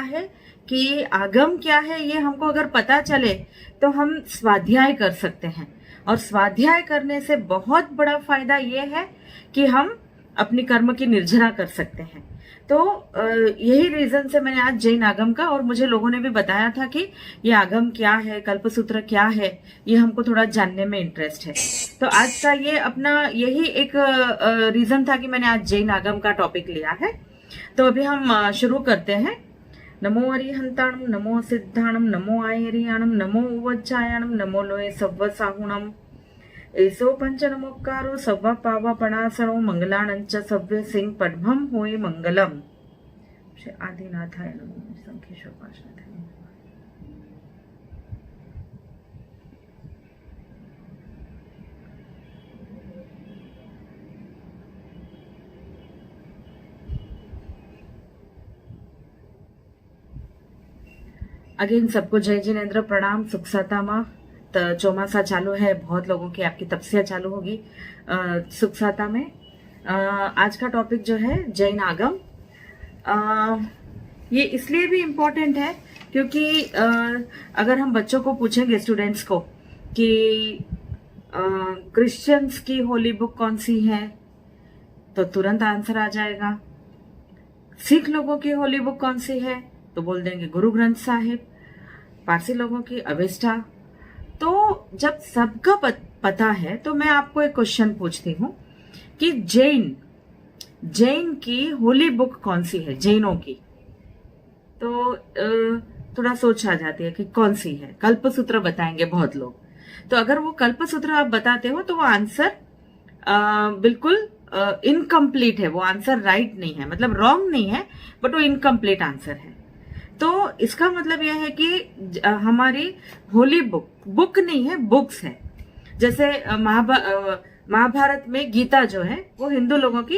है कि आगम क्या है, ये हमको अगर पता चले तो हम स्वाध्याय कर सकते हैं। और स्वाध्याय करने से बहुत बड़ा फायदा ये है कि हम अपनी कर्म की निर्जरा कर सकते हैं। तो यही रीजन से मैंने आज जैन आगम का, और मुझे लोगों ने भी बताया था कि ये आगम क्या है, कल्पसूत्र क्या है, ये हमको थोड़ा जानने में इंटरेस्ट है। तो आज का ये अपना यही एक रीजन था कि मैंने आज जैन आगम का टॉपिक लिया है। तो अभी हम शुरू करते हैं। नमो अरिहंताणम, नमो सिद्धाणम, नमो आयरियाणम, नमो उवज्जायाणम, नमो लोये सव्व साहुणम। एसो पंच नमोकारो सव्वा पावा पणासनो मंगलानंच सव्य सिंह पद्मम होय मंगलम। श्री आदिनाथाय नमो। संखेश्वर। अगेन सबको जय जिनेन्द्र, प्रणाम, सुख सता माँ। तो चौमासा चालू है, बहुत लोगों की आपकी तपस्या चालू होगी सुख सता में। आज का टॉपिक जो है जैन आगम, ये इसलिए भी इम्पोर्टेंट है क्योंकि अगर हम बच्चों को पूछेंगे, स्टूडेंट्स को, कि क्रिश्चियंस की होली बुक कौन सी है, तो तुरंत आंसर आ जाएगा। सिख लोगों की होली बुक कौन सी है, तो बोल देंगे गुरु ग्रंथ साहिब। पारसी लोगों की अवेस्टा। तो जब सबका पता है तो मैं आपको एक क्वेश्चन पूछती हूँ कि जैन की होली बुक कौन सी है, जैनों की। तो थोड़ा सोच आ जाती है कि कौन सी है। कल्पसूत्र बताएंगे बहुत लोग। तो अगर वो कल्पसूत्र आप बताते हो तो वो आंसर बिल्कुल इनकम्प्लीट है, वो आंसर राइट नहीं है, मतलब रॉन्ग नहीं है, बट वो इनकम्प्लीट आंसर है। तो इसका मतलब यह है कि हमारी होली बुक नहीं है, बुक्स है। जैसे महाभारत में गीता जो है वो हिंदू लोगों की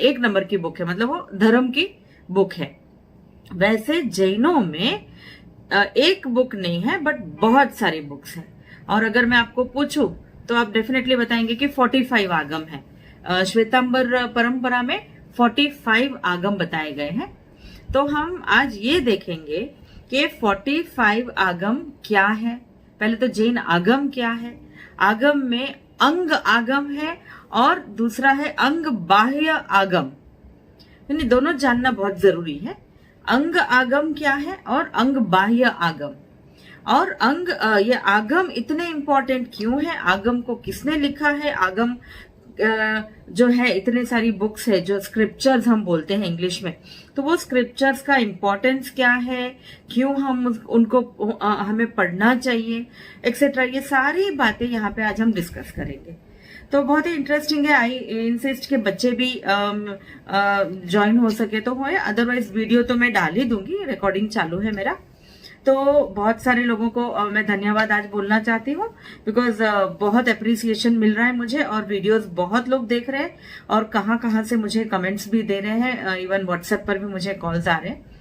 1 नंबर की बुक है, मतलब वो धर्म की बुक है। वैसे जैनों में एक बुक नहीं है, बट बहुत सारी बुक्स हैं। और अगर मैं आपको पूछूं तो आप डेफिनेटली बताएंगे कि 45 आगम है। श्वेतांबर परंपरा में 45 आगम बताए गए हैं। तो हम आज ये देखेंगे कि 45 आगम क्या है। पहले तो जैन आगम क्या है। आगम में अंग आगम है और दूसरा है अंग बाह्य आगम, यानी दोनों जानना बहुत जरूरी है। अंग आगम क्या है और अंग बाह्य आगम। और अंग ये आगम इतने इंपॉर्टेंट क्यों है, आगम को किसने लिखा है, आगम जो है इतने सारी बुक्स है जो स्क्रिप्चर्स हम बोलते हैं इंग्लिश में, तो वो स्क्रिप्चर्स का इम्पोर्टेंस क्या है, क्यों हम उनको हमें पढ़ना चाहिए, एक्सेट्रा, ये सारी बातें यहाँ पे आज हम डिस्कस करेंगे। तो बहुत ही इंटरेस्टिंग है। आई इंसिस्ट के बच्चे भी ज्वाइन हो सके तो हो, अदरवाइज वीडियो तो मैं डाल ही दूंगी, रिकॉर्डिंग चालू है मेरा। तो बहुत सारे लोगों को मैं धन्यवाद आज बोलना चाहती हूँ, बिकॉज बहुत अप्रिसिएशन मिल रहा है मुझे, और वीडियोस बहुत लोग देख रहे हैं, और कहाँ से मुझे कमेंट्स भी दे रहे हैं, इवन व्हाट्सएप पर भी मुझे कॉल्स आ रहे हैं।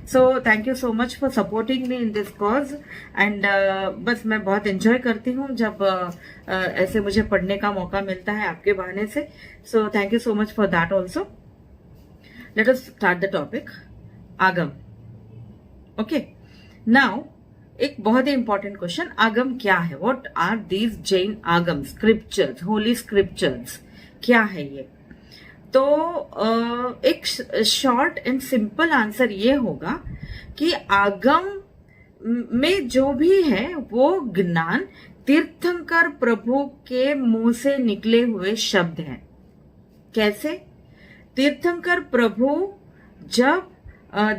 So thank you so much for supporting me in this cause. And बस मैं बहुत एंजॉय करती हूँ जब ऐसे मुझे पढ़ने का मौका मिलता है आपके बहाने से। So thank you so much for that also. Let us start the topic आगम। ओके, नाउ एक बहुत ही इंपॉर्टेंट क्वेश्चन, आगम क्या है, व्हाट आर दीज जैन आगम, स्क्रिप्चर्स, होली स्क्रिप्चर्स, क्या है ये। तो एक शॉर्ट एंड सिंपल आंसर ये होगा कि आगम में जो भी है वो ज्ञान तीर्थंकर प्रभु के मुंह से निकले हुए शब्द हैं। कैसे? तीर्थंकर प्रभु जब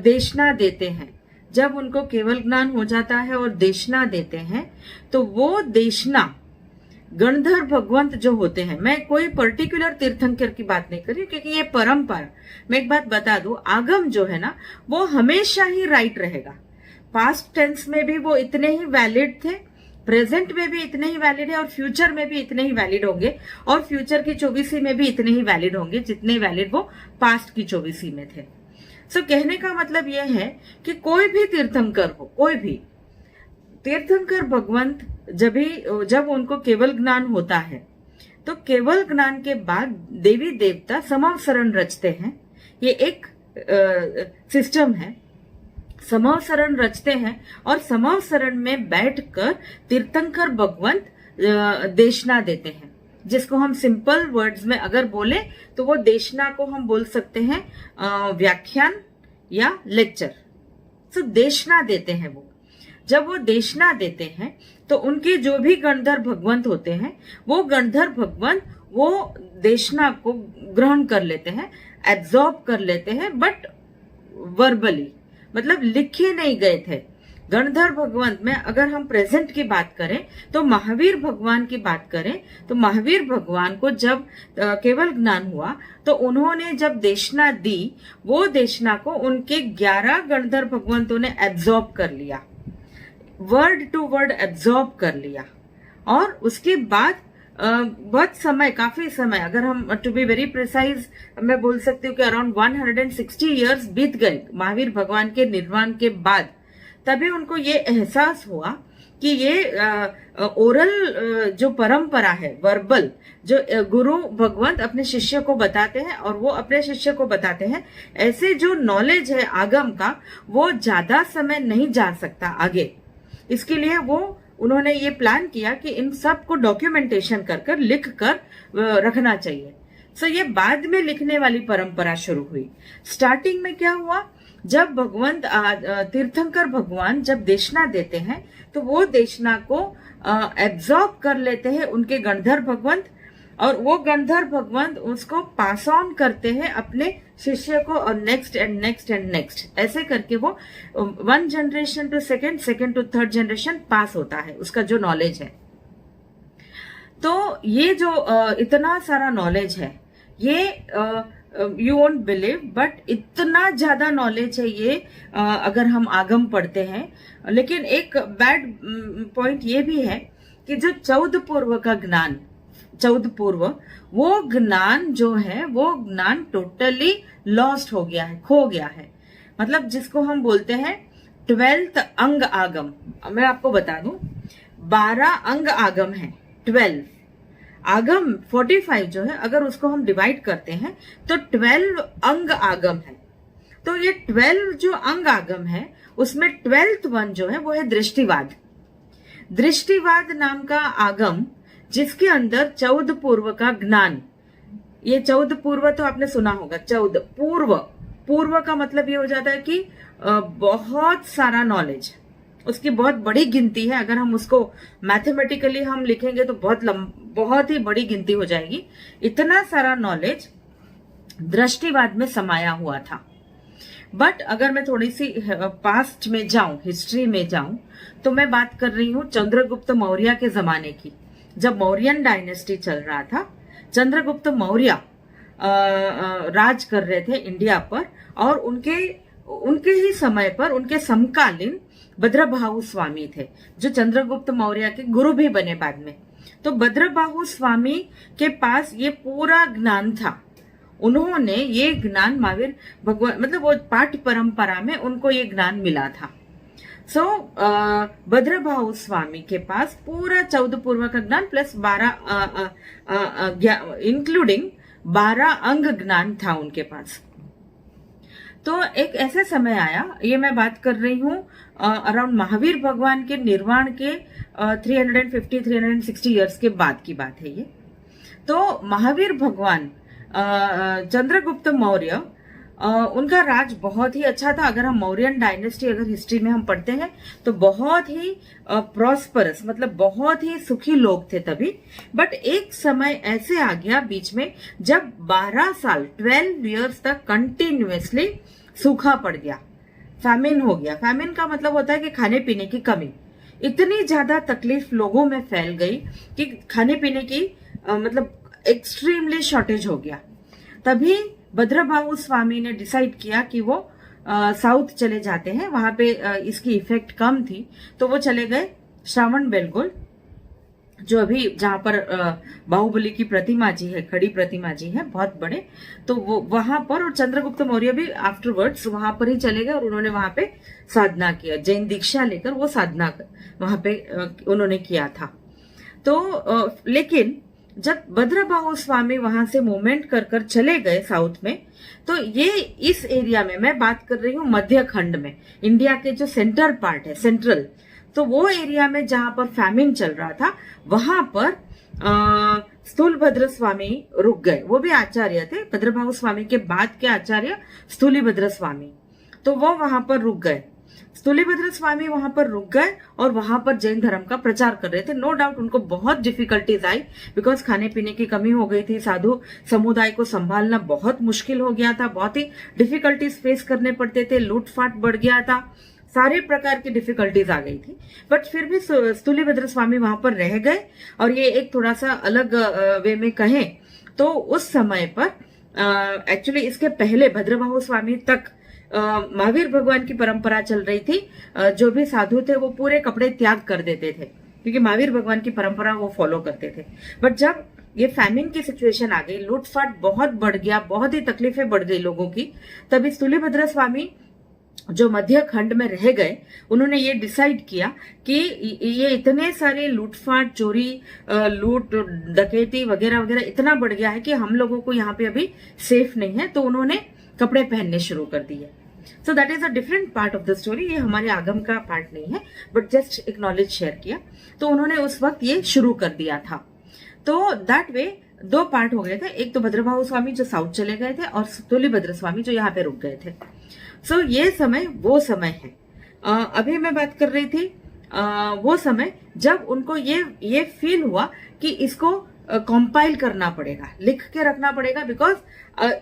देशना देते हैं, जब उनको केवल ज्ञान हो जाता है और देशना देते हैं, तो वो देशना गणधर भगवंत जो होते हैं, मैं कोई पर्टिकुलर तीर्थंकर की बात नहीं कर रही क्योंकि ये परंपरा। मैं एक बात बता दूं, आगम जो है ना वो हमेशा ही राइट रहेगा। पास्ट टेंस में भी वो इतने ही वैलिड थे, प्रेजेंट में भी इतने ही वैलिड है, और फ्यूचर में भी इतने ही वैलिड होंगे, और फ्यूचर की 24वीं में भी इतने ही वैलिड होंगे जितने वैलिड वो पास्ट की 24वीं में थे। सो कहने का मतलब यह है कि कोई भी तीर्थंकर हो, कोई भी तीर्थंकर भगवंत जब उनको केवल ज्ञान होता है, तो केवल ज्ञान के बाद देवी देवता समावसरण रचते हैं। ये एक सिस्टम है, समवसरण रचते हैं और समवसरण में बैठकर तीर्थंकर भगवंत देशना देते हैं, जिसको हम सिंपल वर्ड्स में अगर बोले तो वो देशना को हम बोल सकते हैं व्याख्यान या लेक्चर। तो देशना देते हैं वो। जब वो देशना देते हैं तो उनके जो भी गणधर भगवंत होते हैं वो गणधर भगवंत वो देशना को ग्रहण कर लेते हैं, एब्जॉर्ब कर लेते हैं, बट वर्बली, मतलब लिखे नहीं गए थे। गणधर भगवंत में अगर हम प्रेजेंट की बात करें तो महावीर भगवान की बात करें तो महावीर भगवान को जब केवल ज्ञान हुआ तो उन्होंने जब देशना दी, वो देशना को उनके 11 गणधर भगवंतों ने एब्जॉर्ब कर लिया, वर्ड टू वर्ड एब्जॉर्ब कर लिया। और उसके बाद बहुत समय, काफी समय, अगर हम टू बी वेरी प्रिसाइज मैं बोल सकती हूँ कि अराउंड 160 इयर्स बीत गए महावीर भगवान के निर्वाण के बाद। तभी उनको ये एहसास हुआ कि ये ओरल जो परंपरा है, वर्बल, जो गुरु भगवंत अपने शिष्य को बताते हैं और वो अपने शिष्य को बताते हैं, ऐसे जो नॉलेज है आगम का वो ज्यादा समय नहीं जा सकता आगे। इसके लिए वो उन्होंने ये प्लान किया कि इन सब को डॉक्यूमेंटेशन कर लिख कर रखना चाहिए। सो ये बाद में लिखने वाली परंपरा शुरू हुई। स्टार्टिंग में क्या हुआ, जब भगवंत तीर्थंकर भगवान जब देशना देते हैं तो वो देशना को एब्जॉर्ब कर लेते हैं उनके गणधर भगवंत, और वो गणधर भगवंत उसको पास ऑन करते हैं अपने शिष्य को, और next and next and next, ऐसे करके वो 1 generation to second to third generation pass होता है उसका जो नॉलेज है। तो ये जो इतना सारा नॉलेज है, ये यू वोंट बिलीव, बट इतना ज्यादा नॉलेज है ये अगर हम आगम पढ़ते हैं। लेकिन एक बैड पॉइंट ये भी है कि जो 14 पूर्व का ज्ञान, 14 पूर्व, वो ज्ञान जो है वो ज्ञान टोटली लॉस्ट हो गया है, खो गया है। मतलब जिसको हम बोलते हैं 12th अंग आगम। मैं आपको बता दूं 12 अंग आगम है, 12 आगम 45 जो है, अगर उसको हम डिवाइड करते हैं तो 12 अंग आगम है। तो ये 12 जो अंग आगम है उसमें 12th वन जो है वो है दृष्टिवाद। दृष्टिवाद नाम का आगम जिसके अंदर 14 पूर्व का ज्ञान, ये 14 पूर्व तो आपने सुना होगा, 14 पूर्व, पूर्व का मतलब ये हो जाता है कि बहुत सारा नॉलेज, उसकी बहुत बड़ी गिनती है। अगर हम उसको मैथमेटिकली हम लिखेंगे तो बहुत ही बड़ी गिनती हो जाएगी। इतना सारा नॉलेज दृष्टिवाद में समाया हुआ था। बट अगर मैं थोड़ी सी पास्ट में जाऊं, हिस्ट्री में जाऊं, तो मैं बात कर रही हूं चंद्रगुप्त मौर्य के जमाने की। जब मौर्यन डायनेस्टी चल रहा था, चंद्रगुप्त मौर्य राज कर रहे थे इंडिया पर, और उनके ही समय पर उनके समकालीन भद्रबाहु स्वामी थे जो चंद्रगुप्त मौर्य के गुरु भी बने बाद में। तो भद्रबाहु स्वामी के पास ये पूरा ज्ञान था। उन्होंने ये ज्ञान महावीर भगवान, मतलब वो पाठ परंपरा में उनको ये ज्ञान मिला था। सो भद्रबाहु स्वामी के पास पूरा 14 पूर्व का ज्ञान प्लस 12 इंक्लूडिंग 12 अंग ज्ञान था उनके पास। तो एक ऐसा समय आया, ये मैं बात कर रही हूँ अराउंड महावीर भगवान के निर्वाण के 350-360 इयर्स के बाद की बात है ये। तो महावीर भगवान चंद्रगुप्त मौर्य, उनका राज बहुत ही अच्छा था। अगर हम मौर्यन डायनेस्टी अगर हिस्ट्री में हम पढ़ते हैं तो बहुत ही प्रॉस्परस, मतलब बहुत ही सुखी लोग थे तभी। बट एक समय ऐसे आ गया बीच में जब 12 साल 12 इयर्स तक कंटिन्यूअसली सूखा पड़ गया, फैमिन हो गया। फैमिन का मतलब होता है कि खाने पीने की कमी। इतनी ज्यादा तकलीफ लोगों में फैल गई कि खाने पीने की मतलब एक्सट्रीमली शॉर्टेज हो गया। तभी भद्रबाहु स्वामी ने डिसाइड किया कि वो साउथ चले जाते हैं, वहां पे इसकी इफेक्ट कम थी। तो वो चले गए श्रावण बेलगोल, जो अभी जहां पर बाहुबली की प्रतिमा जी है, खड़ी प्रतिमा जी है बहुत बड़े, तो वो वहां पर, और चंद्रगुप्त मौर्य भी आफ्टरवर्ड्स वहां पर ही चले गए और उन्होंने वहां पे साधना किया, जैन दीक्षा लेकर वो साधना वहां पे उन्होंने किया था। तो लेकिन जब भद्रबाहु स्वामी वहां से मूवमेंट कर कर चले गए साउथ में, तो ये इस एरिया में, मैं बात कर रही हूँ मध्य खंड में, इंडिया के जो सेंटर पार्ट है, सेंट्रल, तो वो एरिया में जहां पर फैमिन चल रहा था, वहां पर स्थूलभद्र स्वामी रुक गए। वो भी आचार्य थे, भद्रबाहु स्वामी के बाद के आचार्य स्थूलीभद्र स्वामी, तो वो वहां पर रुक गए। स्थूलीभद्र स्वामी वहां पर रुक गए और वहां पर जैन धर्म का प्रचार कर रहे थे। नो डाउट उनको बहुत डिफिकल्टीज आई, बिकॉज खाने पीने की कमी हो गई थी, साधु समुदाय को संभालना बहुत मुश्किल हो गया था, बहुत ही डिफिकल्टीज फेस करने पड़ते थे, लूटफाट बढ़ गया था, सारे प्रकार की डिफिकल्टीज आ गई थी। बट फिर भी स्थूलीभद्र स्वामी वहां पर रह गए। और ये एक थोड़ा सा अलग वे में कहें तो उस समय पर एक्चुअली इसके पहले भद्रबाहु स्वामी तक महावीर भगवान की परंपरा चल रही थी। जो भी साधु थे वो पूरे कपड़े त्याग कर देते थे, क्योंकि महावीर भगवान की परंपरा वो फॉलो करते थे। बट जब ये फैमिन की सिचुएशन आ गई, लूटफाट बहुत बढ़ गया, बहुत ही तकलीफें बढ़ गई लोगों की, तभी स्थूलीभद्र स्वामी जो मध्य खंड में रह गए, उन्होंने ये डिसाइड किया कि ये इतने सारे लूटफाट, चोरी, लूट, डकैती वगैरह वगैरह इतना बढ़ गया है कि हम लोगों को यहाँ पे अभी सेफ नहीं है, तो उन्होंने कपड़े पहनने शुरू कर दिए। So that is a different part of the story, ये हमारे आगम का पार्ट नहीं है, बट जस्ट एक नॉलेज शेयर किया। तो उन्होंने उस वक्त ये शुरू कर दिया था। तो दैट वे दो पार्ट हो गए थे, एक तो भद्रबाहु स्वामी जो साउथ चले गए थे और स्थूलीभद्र स्वामी जो यहाँ पे रुक गए थे। सो ये समय वो समय है। अभी मैं बात कर रही थी वो समय जब उनको ये फील हुआ कि इसको कंपाइल करना पड़ेगा, लिख के रखना पड़ेगा, बिकॉज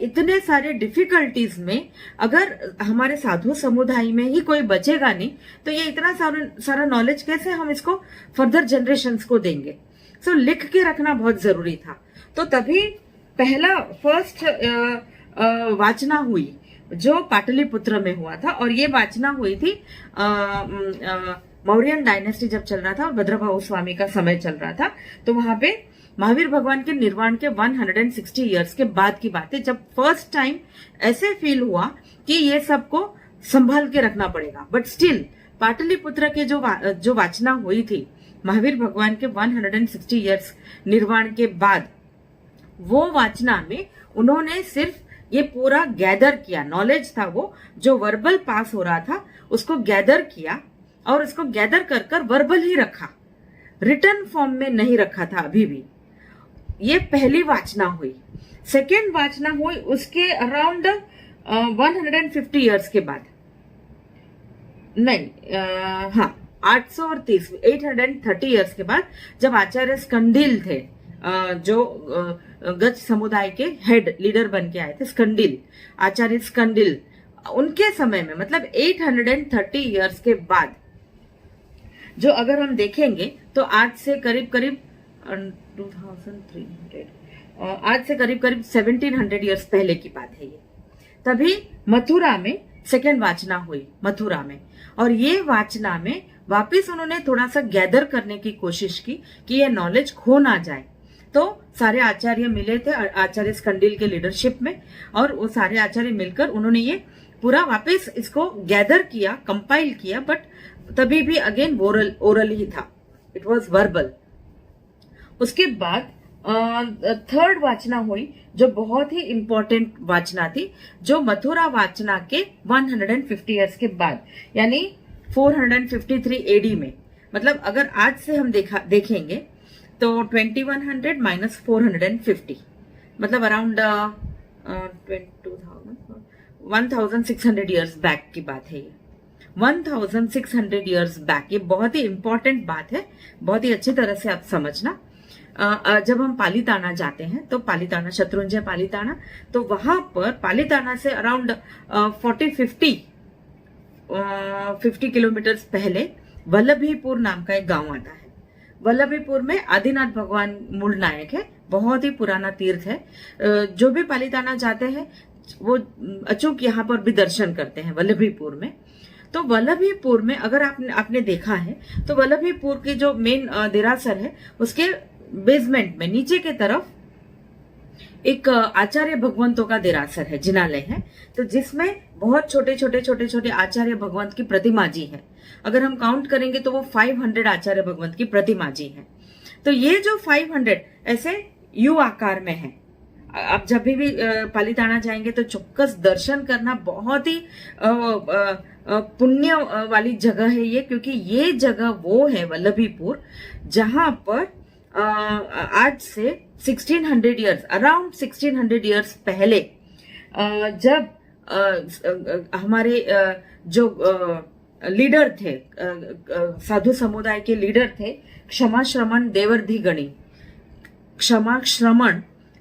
इतने सारे डिफिकल्टीज में अगर हमारे साधु समुदाय में ही कोई बचेगा नहीं, तो ये इतना सारा नॉलेज कैसे हम इसको फर्दर जनरेशंस को देंगे। सो लिख के रखना बहुत जरूरी था। तो तभी फर्स्ट वाचना हुई जो पाटलिपुत्र में हुआ था, और ये वाचना हुई थी मौर्यन डायनेस्टी जब चल रहा था और भद्रबाहु स्वामी का समय चल रहा था। तो वहां पे महावीर भगवान के निर्वाण के 160 इयर्स के बाद की बात है, जब फर्स्ट टाइम ऐसे फील हुआ कि ये सबको संभाल के रखना पड़ेगा। बट स्टिल पाटलिपुत्र के जो वाचना हुई थी महावीर भगवान के 160 इयर्स निर्वाण के बाद, वो वाचना में उन्होंने सिर्फ ये पूरा गैदर किया, नॉलेज था वो जो वर्बल पास हो रहा था उसको गैदर किया, और उसको गैदर कर कर वर्बल ही रखा, रिटर्न फॉर्म में नहीं रखा था अभी भी। ये पहली वाचना हुई। सेकेंड वाचना हुई उसके अराउंड 150 इयर्स के बाद, नहीं, हाँ 830 इयर्स के बाद, जब आचार्य स्कंदिल थे, जो गज समुदाय के हेड लीडर बन के आए थे, स्कंदिल, आचार्य स्कंदिल, उनके समय में, मतलब 830 इयर्स के बाद, जो अगर हम देखेंगे तो आज से करीब 2300, आज से करीब 1700 इयर्स पहले की बात है ये। तभी मथुरा में सेकेंड वाचना हुई, मथुरा में, और ये वाचना में वापिस उन्होंने थोड़ा सा गैदर करने की कोशिश की कि ये नॉलेज खो ना जाए। तो सारे आचार्य मिले थे आचार्य स्कंदिल के लीडरशिप में, और वो सारे आचार्य मिलकर उन्होंने ये पूरा वापस इसको गैदर किया, कंपाइल किया, बट तभी भी अगेन ओरल ही था, इट वॉज वर्बल। उसके बाद थर्ड वाचना हुई जो बहुत ही इंपॉर्टेंट वाचना थी, जो मथुरा वाचना के 150 इयर्स के बाद, यानी 453 एडी में, मतलब अगर आज से हम देखेंगे तो 2100 माइनस 450, मतलब अराउंड 1600 इयर्स बैक की बात है ये। 1600 इयर्स बैक, ये बहुत ही इंपॉर्टेंट बात है, बहुत ही अच्छी तरह से आप समझना। जब हम पालीताना जाते हैं तो पालीताना, शत्रुंजय पालीताना, तो वहां पर पालीताना से अराउंड 50 किलोमीटर पहले वल्लभीपुर नाम का एक गांव आता है। वल्लभीपुर में आदिनाथ भगवान मूल नायक है, बहुत ही पुराना तीर्थ है। जो भी पालीताना जाते हैं वो अचूक यहाँ पर भी दर्शन करते हैं वल्लभीपुर में। तो वल्लभीपुर में अगर आपने देखा है तो वल्लभीपुर के जो मेन देरासर है उसके बेसमेंट में नीचे के तरफ एक आचार्य भगवंतों का देरासर है, जिनालय है, तो जिसमें बहुत छोटे आचार्य भगवंत की प्रतिमा जी है। अगर हम काउंट करेंगे तो वो 500 आचार्य भगवंत की प्रतिमा जी है। तो ये जो 500 ऐसे यू आकार में है। आप जब भी पालीताना जाएंगे तो चौक्कस दर्शन करना, बहुत ही पुण्य वाली जगह है ये, क्योंकि ये जगह वो है वल्लभीपुर जहां पर आज से 1600 इयर्स, अराउंड 1600 इयर्स पहले जब हमारे जो लीडर थे, साधु समुदाय के लीडर थे, क्षमा श्रमण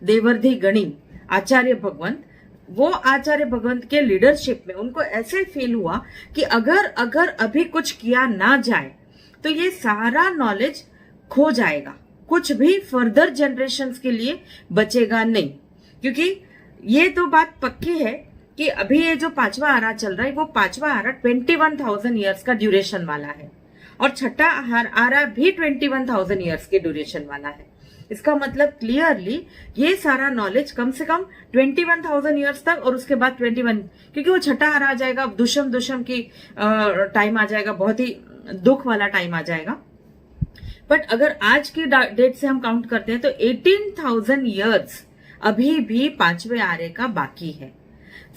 देवर्धि गणी आचार्य भगवंत, वो आचार्य भगवंत के लीडरशिप में उनको ऐसे फील हुआ कि अगर अभी कुछ किया ना जाए तो ये सारा नॉलेज खो जाएगा, कुछ भी फर्दर जनरेशंस के लिए बचेगा नहीं। क्योंकि ये तो बात पक्की है कि अभी ये जो 5वां आरा चल रहा है, वो 5वां आरा 21,000 ईयर्स का ड्यूरेशन वाला है, और छठा आरा भी 21,000 ईयर्स के ड्यूरेशन वाला है। इसका मतलब क्लियरली ये सारा नॉलेज कम से कम 21,000 ईयर्स तक, और उसके बाद 21, क्योंकि वो छठा आरा आ जाएगा, दुष्म की टाइम आ जाएगा, बहुत ही दुख वाला टाइम आ जाएगा। बट अगर आज की डेट से हम काउंट करते हैं तो 18,000 ईयर्स अभी भी 5वें आरे का बाकी है।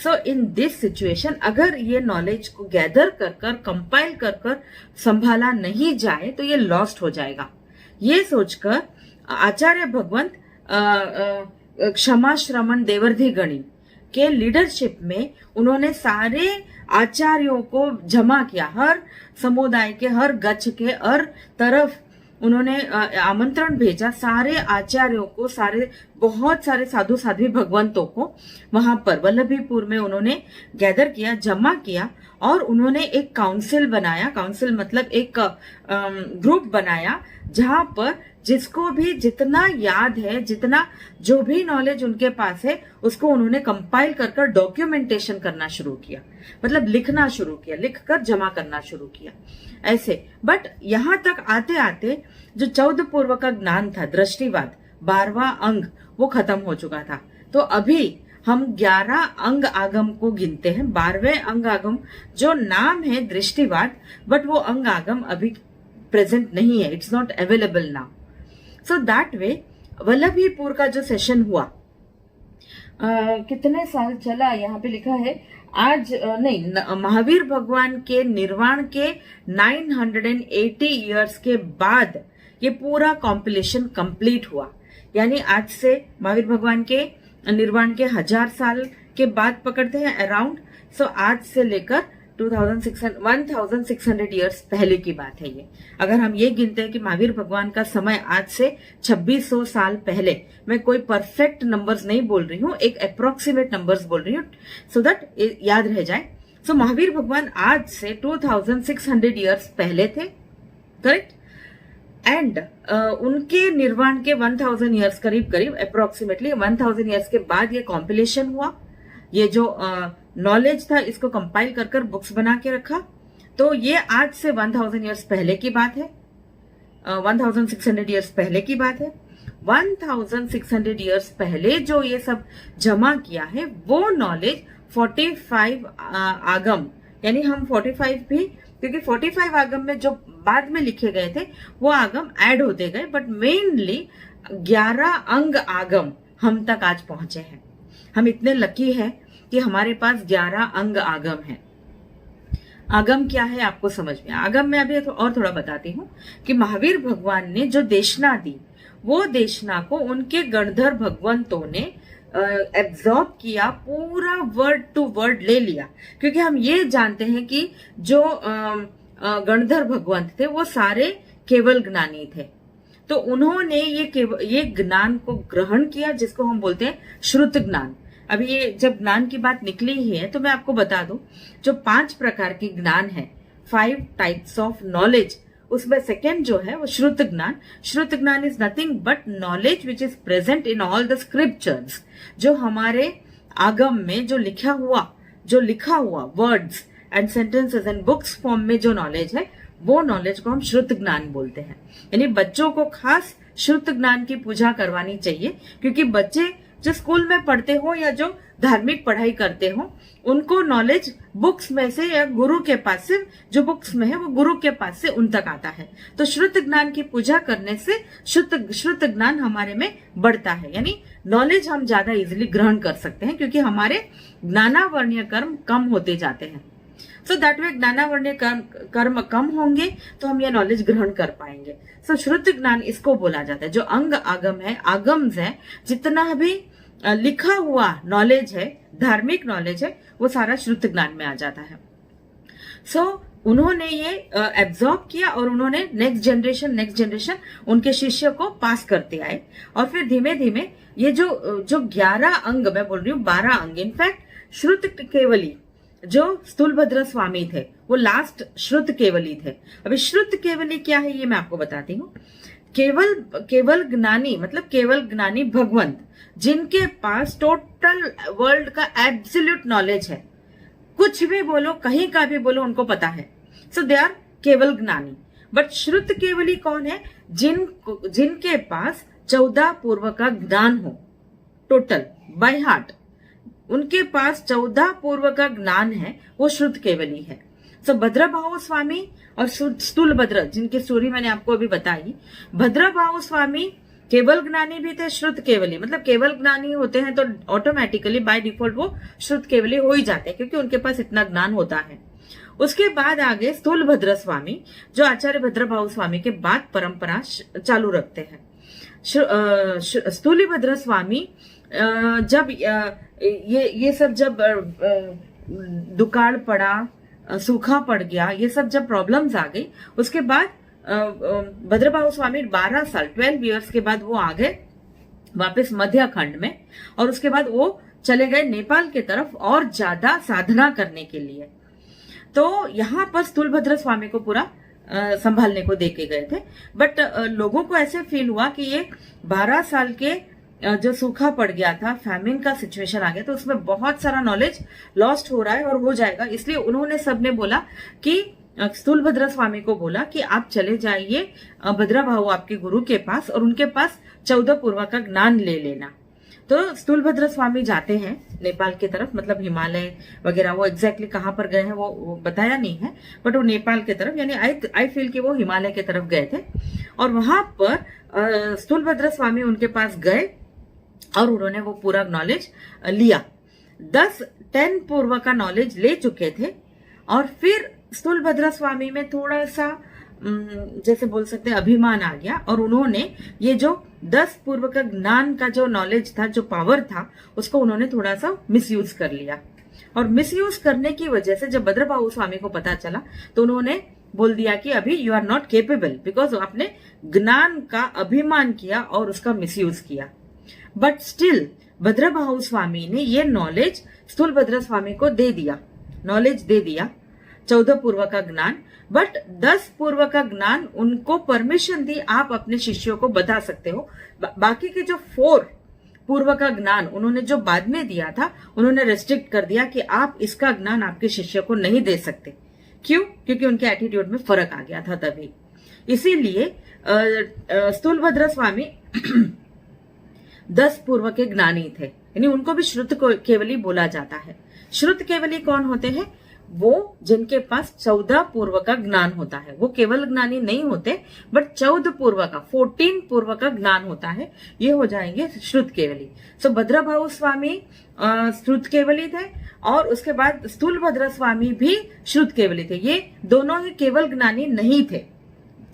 सो इन दिस सिचुएशन अगर ये नॉलेज को गैदर कर कंपाइल कर संभाला नहीं जाए तो ये लॉस्ट हो जाएगा। ये सोचकर आचार्य भगवंत क्षमा श्रमण देवर्धि गणी के लीडरशिप में उन्होंने सारे आचार्यों को जमा किया, हर समुदाय के हर गच्छ के हर तरफ उन्होंने आमंत्रण भेजा, सारे आचार्यों को, बहुत सारे साधु साध्वी भगवंतों को वहां पर वल्लभीपुर में उन्होंने गैदर किया, जमा किया, और उन्होंने एक काउंसिल बनाया। काउंसिल मतलब एक ग्रुप बनाया जहां पर जिसको भी जितना याद है, जितना जो भी नॉलेज उनके पास है, उसको उन्होंने कंपाइल कर डॉक्यूमेंटेशन करना शुरू किया, मतलब लिखना शुरू किया, लिखकर जमा करना शुरू किया ऐसे। बट यहां तक आते आते जो 14 पूर्व का ज्ञान था, दृष्टिवाद, 12वां अंग, वो खत्म हो चुका था। तो अभी हम 11 अंग आगम को गिनते हैं। 12वें अंग आगम जो नाम है दृष्टिवाद, बट वो अंग आगम अभी प्रेजेंट नहीं है, it's not available now. So that way Vallabhipur का जो सेशन हुआ, कितने साल चला, यहाँ पे लिखा है आज नहीं, महावीर भगवान के निर्वाण के 980 इयर्स के बाद ये पूरा कॉम्पिलेशन कंप्लीट हुआ। यानी आज से महावीर भगवान के निर्वाण के 1000 साल के बाद पकड़ते हैं अराउंड। सो आज से लेकर 1600 इयर्स पहले की बात है ये। अगर हम ये गिनते हैं कि महावीर भगवान का समय आज से 2600 साल पहले, मैं कोई परफेक्ट नंबर्स नहीं बोल रही हूँ, एक अप्रोक्सीमेट नंबर्स बोल रही हूँ सो दैट याद रह जाए। सो महावीर भगवान आज से 2600 इयर्स पहले थे, करेक्ट। एंड उनके निर्वाण के 1000 इयर्स करीब अप्रोक्सीमेटली 1000 इयर्स के बाद ये कॉम्पिलेशन हुआ। ये जो नॉलेज था इसको कंपाइल कर बुक्स बना के रखा। तो ये आज से 1000 इयर्स पहले की बात है, 1600 इयर्स पहले की बात है। 1600 इयर्स पहले जो ये सब जमा किया है वो नॉलेज 45 आगम, यानी हम 45 भी, क्योंकि 45 आगम में जो बाद में लिखे गए थे वो आगम ऐड होते गए, बट मेनली 11 अंग आगम हम तक आज पहुंचे हैं। हम इतने लकी हैं कि हमारे पास 11 अंग आगम है। आगम क्या है आपको समझ में? आगम में अभी और थोड़ा बताती हूँ कि महावीर भगवान ने जो देशना दी, वो देशना को उनके गणधर भगवंतों ने एब्जॉर्ब किया, पूरा वर्ड टू वर्ड ले लिया। क्योंकि हम ये जानते हैं कि जो गणधर भगवंत थे वो सारे केवल ज्ञानी थे, तो उन्होंने ये ज्ञान को ग्रहण किया, जिसको हम बोलते हैं श्रुत ज्ञान। अभी ये जब ज्ञान की बात निकली ही है तो मैं आपको बता दूं, जो 5 प्रकार के ज्ञान है, 5 टाइप्स ऑफ नॉलेज, उसमें सेकेंड जो है वो श्रुत ज्ञान। श्रुत ज्ञान is nothing but knowledge which is present in all the scriptures. जो हमारे आगम में जो लिखा हुआ words and sentences and books form में जो नॉलेज है, वो नॉलेज को हम श्रुत ज्ञान बोलते हैं। यानी बच्चों को खास श्रुत ज्ञान की पूजा करवानी चाहिए, क्योंकि बच्चे जो स्कूल में पढ़ते हो या जो धार्मिक पढ़ाई करते हो, उनको नॉलेज बुक्स में से या गुरु के पास से, जो बुक्स में है वो गुरु के पास से उन तक आता है। तो श्रुत ज्ञान की पूजा करने से श्रुत ज्ञान हमारे में बढ़ता है, यानी नॉलेज हम ज्यादा इजिली ग्रहण कर सकते हैं, क्योंकि हमारे ज्ञानावर्णीय कर्म कम होते जाते हैं। सो दैट वे ज्ञानावर्णीय कर्म कम होंगे तो हम ये नॉलेज ग्रहण कर पाएंगे। सो श्रुत ज्ञान इसको बोला जाता है। जो अंग आगम है, आगम्स है, जितना भी लिखा हुआ नॉलेज है, धार्मिक नॉलेज है, वो सारा श्रुत ज्ञान में आ जाता है। सो उन्होंने ये एब्जॉर्ब किया और उन्होंने नेक्स्ट जनरेशन उनके शिष्य को पास करते आए। और फिर धीमे धीमे ये जो 11 अंग, मैं बोल रही हूँ 12 अंग, इनफैक्ट श्रुत केवली जो स्थूलभद्र स्वामी थे वो लास्ट श्रुत केवली थे। अभी श्रुत केवली क्या है ये मैं आपको बताती हूँ। केवल ज्ञानी मतलब केवल ज्ञानी भगवंत, जिनके पास टोटल वर्ल्ड का एब्सोल्यूट नॉलेज है, कुछ भी बोलो, कहीं का भी बोलो, उनको पता है। सो दे आर केवल ज्ञानी। बट श्रुत केवली कौन है? जिनके पास 14 पूर्व का ज्ञान हो, टोटल बाय हार्ट, उनके पास 14 पूर्व का ज्ञान है, वो श्रुत केवली है। सो भद्रभाऊ स्वामी और स्थूलभद्र, जिनकी स्टोरी मैंने आपको अभी बताई, भद्रभाऊ स्वामी केवल ज्ञानी भी थे, श्रुत केवली, मतलब केवल ज्ञानी होते हैं तो ऑटोमेटिकली बाय डिफॉल्ट वो श्रुत केवली हो ही जाते हैं, क्योंकि उनके पास इतना ज्ञान होता है। उसके बाद आगे स्थूलभद्र स्वामी, जो आचार्य भद्रभाऊ स्वामी के बाद परंपरा चालू रखते हैं। स्थूलभद्र स्वामी जब ये सब जब दुकाल पड़ा, सूखा पड़ गया, ये सब जब प्रॉब्लम्स आ गई, उसके बाद भद्रभाऊ स्वामी 12 साल 12 इयर्स के बाद वो आ गए वापस मध्य खंड में, और उसके बाद वो चले गए नेपाल के तरफ और ज्यादा साधना करने के लिए। तो यहाँ पर स्थूलभद्र स्वामी को पूरा संभालने को देके गए थे। बट लोगों को ऐसे फील हुआ कि ये 12 साल के जो सूखा पड़ गया था, फैमिन का सिचुएशन आ गया, तो उसमें बहुत सारा नॉलेज लॉस्ट हो रहा है और हो जाएगा। इसलिए उन्होंने सबने बोला कि स्थूलभद्र स्वामी को बोला कि आप चले जाइए भद्रभाऊ आपके गुरु के पास और उनके पास 14 पूर्व का ज्ञान ले लेना। तो स्थूलभद्र स्वामी जाते हैं नेपाल की तरफ, मतलब हिमालय वगैरह, वो एग्जैक्टली कहाँ पर गए हैं वो बताया नहीं है, बट वो नेपाल की तरफ, यानी आई फील कि वो हिमालय की तरफ गए थे। और वहां पर स्थूलभद्र स्वामी उनके पास गए और उन्होंने वो पूरा नॉलेज लिया। 10 पूर्व का नॉलेज ले चुके थे। और फिर स्थूलभद्र स्वामी में थोड़ा सा जैसे बोल सकते हैं अभिमान आ गया, और उन्होंने ये जो 10 पूर्व का ज्ञान का जो नॉलेज था, जो पावर था, उसको उन्होंने थोड़ा सा मिसयूज कर लिया। और मिसयूज करने की वजह से जब भद्रभाऊ स्वामी को पता चला तो उन्होंने बोल दिया कि अभी you are not capable, because आपने ज्ञान का अभिमान किया और उसका मिसयूज किया। बट स्टिल भद्रभाऊ स्वामी ने ये नॉलेज स्थूलभद्र स्वामी को दे दिया, नॉलेज दे दिया 14 पूर्व का ज्ञान। बट 10 पूर्व का ज्ञान उनको परमिशन दी, आप अपने शिष्यों को बता सकते हो। बाकी के जो 4 पूर्व का ज्ञान उन्होंने जो बाद में दिया था, उन्होंने रेस्ट्रिक्ट कर दिया कि आप इसका ज्ञान आपके शिष्य को नहीं दे सकते। क्यों? क्योंकि उनके एटीट्यूड में फर्क आ गया था तभी। इसीलिए स्थूलभद्र स्वामी 10 पूर्व के ज्ञानी थे, यानी उनको भी श्रुत केवली बोला जाता है। श्रुत केवली कौन होते हैं? वो जिनके पास 14 पूर्व का ज्ञान होता है। वो केवल ज्ञानी नहीं होते, बट 14 पूर्व का 14 पूर्व का ज्ञान होता है, ये हो जाएंगे श्रुत केवली। सो भद्रभाऊ स्वामी श्रुत केवली थे, और उसके बाद स्थूलभद्र स्वामी भी श्रुत केवली थे। ये दोनों ही केवल ज्ञानी नहीं थे।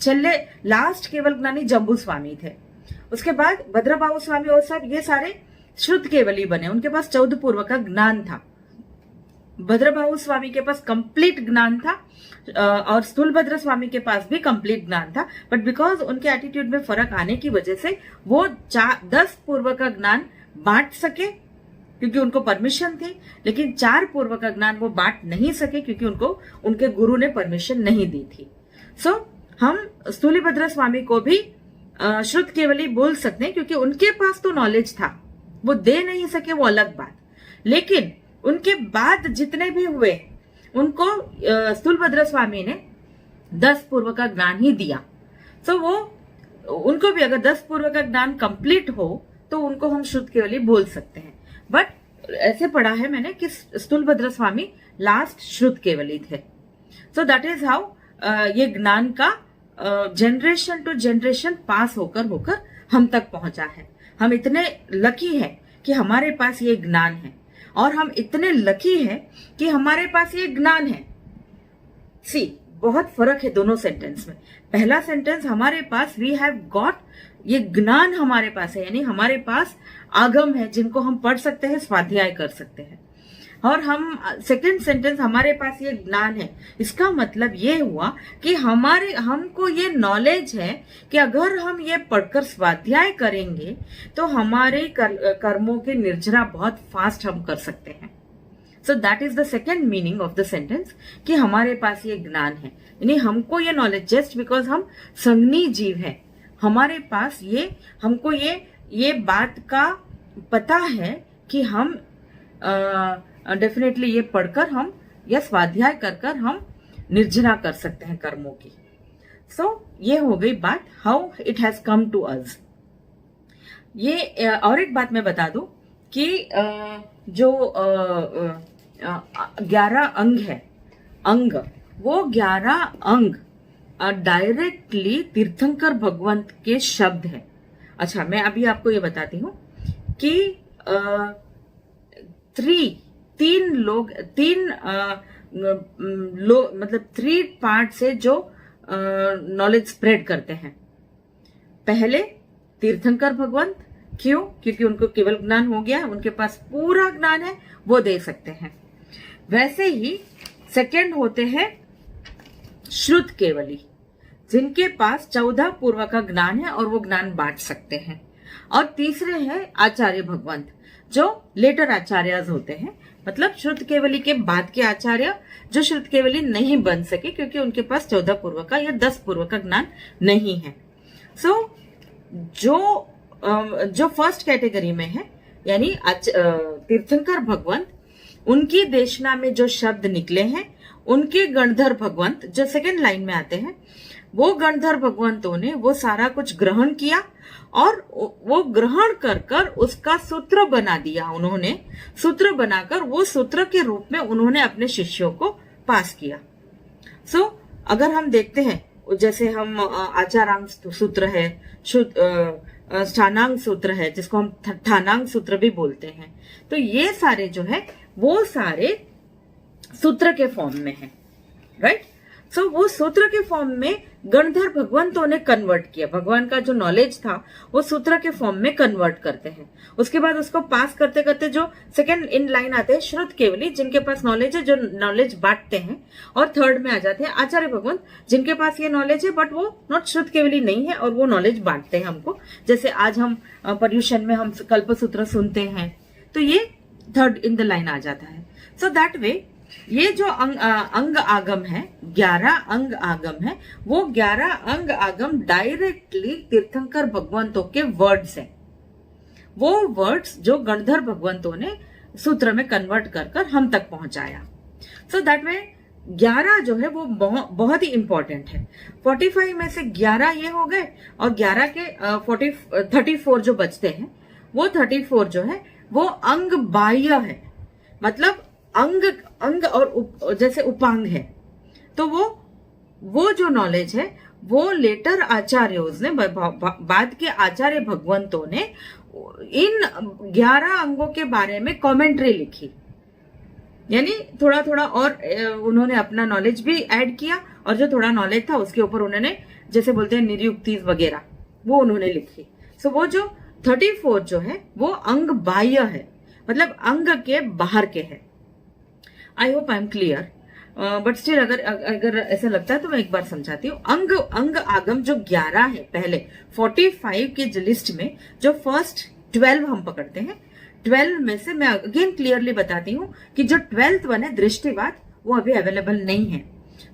चले लास्ट केवल ज्ञानी जम्बू स्वामी थे। उसके बाद भद्रभाऊ स्वामी और सब ये सारे श्रुत केवली बने, उनके पास 14 पूर्व का ज्ञान था। भद्रभाऊ स्वामी के पास कंप्लीट ज्ञान था और स्थूलभद्र स्वामी के पास भी कंप्लीट ज्ञान था, बट बिकॉज उनके एटीट्यूड में फर्क आने की वजह से वो 10 पूर्व का ज्ञान बांट सके क्योंकि उनको परमिशन थी, लेकिन 4 पूर्व का ज्ञान वो बांट नहीं सके क्योंकि उनको उनके गुरु ने परमिशन नहीं दी थी। सो हम स्थूलभद्र स्वामी को भी श्रुत केवली बोल सकते हैं क्योंकि उनके पास तो नॉलेज था, वो दे नहीं सके वो अलग बात, लेकिन उनके बाद जितने भी हुए उनको स्थूलभद्र स्वामी ने 10 पूर्व का ज्ञान ही दिया। सो वो उनको भी अगर 10 पूर्व का ज्ञान कंप्लीट हो तो उनको हम शुद्ध केवली बोल सकते हैं। बट ऐसे पढ़ा है मैंने कि स्थूलभद्र स्वामी लास्ट शुद्ध केवली थे। सो दैट इज हाउ ये ज्ञान का जनरेशन टू जनरेशन पास होकर होकर हम तक पहुंचा है। हम इतने लकी है कि हमारे पास ये ज्ञान है, और हम इतने लकी है कि हमारे पास ये ज्ञान है। सी, बहुत फर्क है दोनों सेंटेंस में। पहला सेंटेंस हमारे पास वी हैव गॉट, ये ज्ञान हमारे पास है, यानी हमारे पास आगम है जिनको हम पढ़ सकते हैं, स्वाध्याय कर सकते हैं। और हम सेकंड सेंटेंस हमारे पास ये ज्ञान है, इसका मतलब ये हुआ कि हमको ये नॉलेज है कि अगर हम ये पढ़कर स्वाध्याय करेंगे तो हमारे कर्मों के निर्जरा बहुत फास्ट हम कर सकते हैं। So that is the second meaning of the sentence कि हमारे पास ये ज्ञान है, यानी हमको ये नॉलेज, जस्ट बिकॉज हम संगनी जीव है, हमारे पास हमको ये बात का पता है कि हम डेफिनेटली ये पढ़कर हम या स्वाध्याय कर हम निर्जरा कर सकते हैं कर्मों की। सो ये हो गई बात how it has come to us. ये और एक बात मैं बता दूं कि जो 11 अंग है, वो 11 अंग डायरेक्टली तीर्थंकर भगवंत के शब्द है। अच्छा, मैं अभी आपको ये बताती हूँ कि तीन लोग मतलब 3 पार्ट से जो नॉलेज स्प्रेड करते हैं। पहले तीर्थंकर भगवंत, क्यों? क्योंकि उनको केवल ज्ञान हो गया है, उनके पास पूरा ज्ञान है, वो दे सकते हैं। वैसे ही सेकंड होते हैं श्रुत केवली, जिनके पास 14 पूर्व का ज्ञान है और वो ज्ञान बांट सकते हैं। और तीसरे हैं आचार्य भगवंत, जो लेटर आचार्यज होते हैं, मतलब श्रुत केवली के बाद के आचार्य जो श्रुत केवली नहीं बन सके क्योंकि उनके पास 14 पूर्व का या 10 पूर्व का ज्ञान नहीं है। सो जो फर्स्ट कैटेगरी में है, यानी तीर्थंकर भगवंत, उनकी देशना में जो शब्द निकले हैं, उनके गणधर भगवंत जो सेकेंड लाइन में आते हैं, वो गणधर भगवंतों ने वो सारा कुछ ग्रहण किया और वो ग्रहण कर उसका सूत्र बना दिया। उन्होंने सूत्र बनाकर वो सूत्र के रूप में उन्होंने अपने शिष्यों को पास किया। सो अगर हम देखते हैं, जैसे हम आचारांग सूत्र है, स्थानांग सूत्र है, जिसको हम ठानांग सूत्र भी बोलते हैं, तो ये सारे जो है वो सारे सूत्र के फॉर्म में है, राइट। सो वो सूत्र के फॉर्म में गणधर भगवंतों ने कन्वर्ट किया। भगवान का जो नॉलेज था वो सूत्र के फॉर्म में कन्वर्ट करते हैं। उसके बाद उसको पास करते करते जो सेकंड इन लाइन आते हैं श्रुत केवली, जिनके पास नॉलेज है, जो नॉलेज बांटते हैं। और थर्ड में आ जाते हैं आचार्य भगवंत, जिनके पास ये नॉलेज है बट वो नॉट श्रुत केवली नहीं है और वो नॉलेज बांटते हैं हमको। जैसे आज हम पर्यूषण में हम कल्प सूत्र सुनते हैं, तो ये थर्ड इन द लाइन आ जाता है। सो दैट वे ये जो अंग आगम है, 11 अंग आगम है, वो 11 अंग आगम डायरेक्टली तीर्थंकर भगवंतों के वर्ड्स हैं। वो वर्ड्स जो गणधर भगवंतों ने सूत्र में कन्वर्ट कर हम तक पहुंचाया। सो दैट वे 11 जो है वो बहुत ही इंपॉर्टेंट है। 45 में से 11 ये हो गए और 11 के 34 जो बचते हैं, वो 34 जो है वो अंग बाह्य है, मतलब अंग और जैसे उपांग है। तो वो जो नॉलेज है वो लेटर आचार्यों ने, बाद के आचार्य भगवंतों ने इन 11 अंगों के बारे में कमेंट्री लिखी, यानी थोड़ा थोड़ा और उन्होंने अपना नॉलेज भी ऐड किया, और जो थोड़ा नॉलेज था उसके ऊपर उन्होंने, जैसे बोलते हैं निरुक्ति वगैरह, वो उन्होंने लिखी। सो वो जो 34 जो है वो अंग बाह्य है, मतलब अंग के बाहर के है। I hope I am clear, but still अगर ऐसा लगता है तो मैं एक बार समझाती हूँ। अंग आगम जो 11 है, पहले 45 की लिस्ट में जो फर्स्ट 12 हम पकड़ते हैं, 12 में से मैं अगेन क्लियरली बताती हूँ कि जो 12th वन है दृष्टिवाद, वो अभी अवेलेबल नहीं है।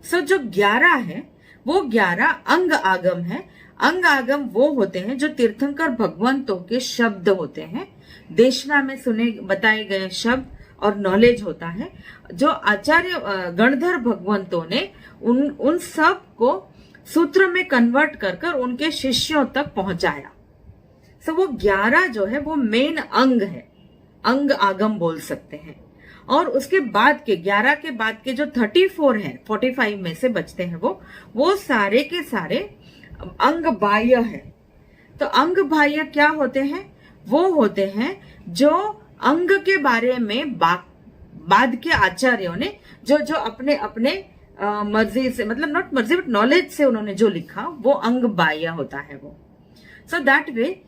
सो जो 11 है वो 11 अंग आगम है। अंग आगम वो होते हैं जो तीर्थंकर भगवंतों के शब्द होते हैं, देशना में सुने बताए गए शब्द और नॉलेज होता है, जो आचार्य गणधर भगवंतों ने उन सब को सूत्र में कन्वर्ट कर उनके शिष्यों तक पहुंचाया। सो वो 11 जो है वो मेन अंग है, अंग आगम बोल सकते हैं। और उसके बाद के 11 के बाद के जो 34 है, 45 में से बचते हैं वो सारे के सारे अंग बाह्य है। तो अंग बाह्य क्या होते हैं? वो होते हैं जो अंग के बारे में बाद के आचार्यों ने जो अपने अपने मर्जी से, मतलब नॉट मर्जी बट नॉलेज से उन्होंने जो लिखा, वो अंग बाह्य होता है वो। सो दैट वे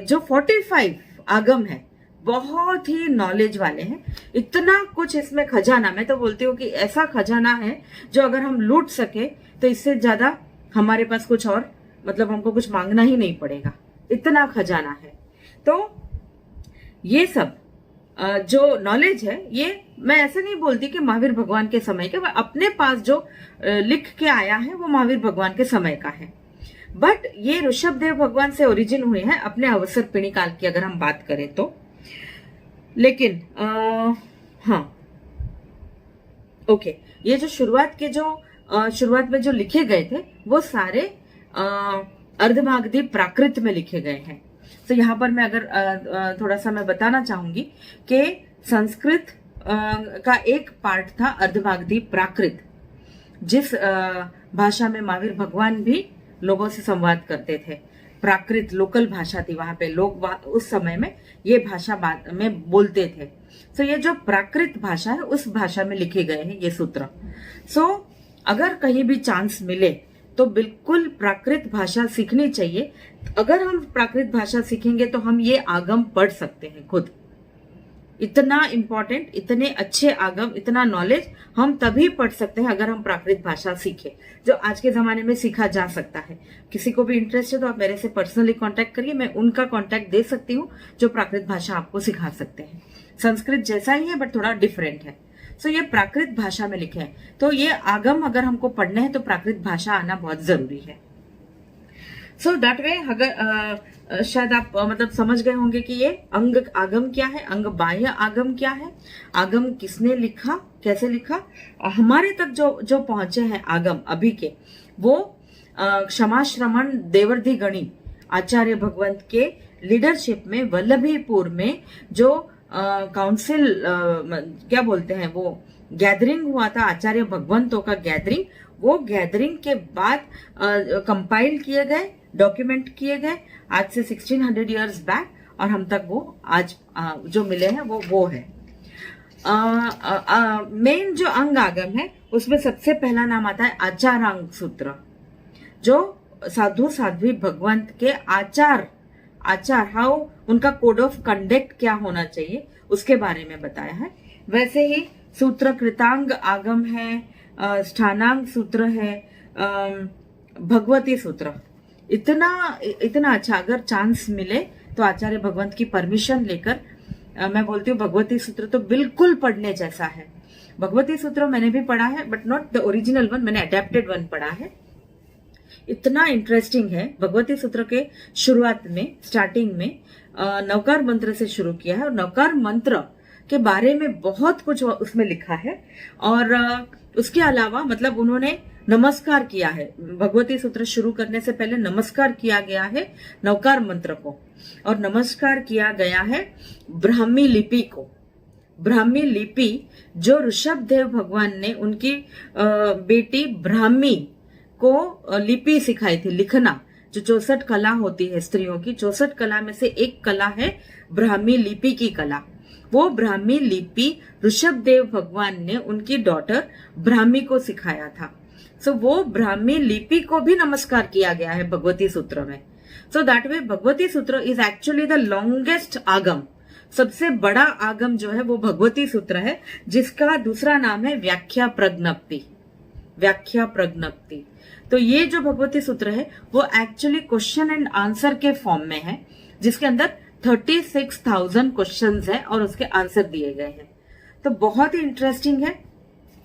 जो 45 आगम है बहुत ही नॉलेज वाले हैं। इतना कुछ इसमें खजाना, मैं तो बोलती हूँ कि ऐसा खजाना है जो अगर हम लूट सके तो इससे ज्यादा हमारे पास कुछ और, मतलब हमको कुछ मांगना ही नहीं पड़ेगा, इतना खजाना है। तो ये सब जो नॉलेज है, ये मैं ऐसे नहीं बोलती कि महावीर भगवान के समय के, अपने पास जो लिख के आया है वो महावीर भगवान के समय का है। बट ये ऋषभ देव भगवान से ओरिजिन हुए हैं अपने अवसर पिणी काल की अगर हम बात करें तो। लेकिन हाँ ओके, ये जो शुरुआत में जो लिखे गए थे वो सारे अर्धमागधी प्राकृत में लिखे गए हैं। तो यहाँ पर मैं अगर थोड़ा सा मैं बताना चाहूंगी कि संस्कृत का एक पार्ट था अर्धमागधी प्राकृत, जिस भाषा में महावीर भगवान भी लोगों से संवाद करते थे। प्राकृत लोकल भाषा थी, वहां पे लोग उस समय में ये भाषा में बोलते थे। तो ये जो प्राकृत भाषा है उस भाषा में लिखे गए हैं ये सूत्र। सो अगर कहीं भी चांस मिले तो बिल्कुल प्राकृत भाषा सीखनी चाहिए। अगर हम प्राकृत भाषा सीखेंगे तो हम ये आगम पढ़ सकते हैं खुद। इतना इंपॉर्टेंट, इतने अच्छे आगम, इतना नॉलेज हम तभी पढ़ सकते हैं अगर हम प्राकृत भाषा सीखे, जो आज के जमाने में सीखा जा सकता है। किसी को भी इंटरेस्ट है तो आप मेरे से पर्सनली कांटेक्ट करिए, मैं उनका कांटेक्ट दे सकती हूँ जो प्राकृत भाषा आपको सिखा सकते हैं। संस्कृत जैसा ही है बट थोड़ा डिफरेंट है। सो ये प्राकृत भाषा में लिखे हैं, तो ये आगम अगर हमको पढ़ने हैं तो प्राकृत भाषा आना बहुत जरूरी है। सो दैट वे अगर शायद आप मतलब समझ गए होंगे कि ये अंग आगम क्या है, अंग बाह्य आगम क्या है, आगम किसने लिखा, कैसे लिखा, हमारे तक जो पहुंचे हैं आगम अभी के, वो क्षमा श्रमण देवर्धि गणी आचार्य भगवंत के लीडरशिप में वल्लभीपुर में जो काउंसिल क्या बोलते हैं, वो गैदरिंग हुआ था, आचार्य भगवंतों का गैदरिंग, वो गैदरिंग के बाद कंपाइल किए गए, डॉक्यूमेंट किए गए आज से 1600 इयर्स बैक, और हम तक वो आज जो मिले हैं वो है। मेन जो अंग आगम है उसमें सबसे पहला नाम आता है आचारांग सूत्र, जो साधु साध्वी भगवंत के आचार हाउ उनका कोड ऑफ कंडक्ट क्या होना चाहिए उसके बारे में बताया है। वैसे ही सूत्र कृतांग आगम है, स्थानांग सूत्र है, भगवती सूत्र। इतना अच्छा, अगर चांस मिले तो आचार्य भगवंत की परमिशन लेकर मैं बोलती हूँ भगवती सूत्र तो बिल्कुल पढ़ने जैसा है। भगवती सूत्र मैंने भी पढ़ा है but not the original one, मैंने अडेप्टेड वन पढ़ा है। इतना इंटरेस्टिंग है। भगवती सूत्र के शुरुआत में, स्टार्टिंग में नवकार मंत्र से शुरू किया है और नवकार मंत्र के बारे में बहुत कुछ उसमें लिखा है। और उसके अलावा मतलब उन्होंने नमस्कार किया है, भगवती सूत्र शुरू करने से पहले नमस्कार किया गया है नवकार मंत्र को, और नमस्कार किया गया है ब्राह्मी लिपि को। ब्राह्मी लिपि जो ऋषभ देव भगवान ने उनकी बेटी ब्राह्मी को लिपि सिखाई थी, लिखना। जो 64 कला होती है स्त्रियों की, 64 कला में से एक कला है ब्राह्मी लिपि की कला। वो ब्राह्मी लिपि ऋषभ देव भगवान ने उनकी डॉटर ब्राह्मी को सिखाया था। सो वो ब्राह्मी लिपि को भी नमस्कार किया गया है भगवती सूत्र में। सो दैट वे भगवती सूत्र इज एक्चुअली द लॉन्गेस्ट आगम। सबसे बड़ा आगम जो है वो भगवती सूत्र है, जिसका दूसरा नाम है व्याख्या प्रज्ञप्ति। व्याख्या प्रज्ञप्ति। तो ये जो भगवती सूत्र है वो एक्चुअली क्वेश्चन एंड आंसर के फॉर्म में है, जिसके अंदर 36,000 क्वेश्चंस है और उसके आंसर दिए गए हैं। तो बहुत ही इंटरेस्टिंग है।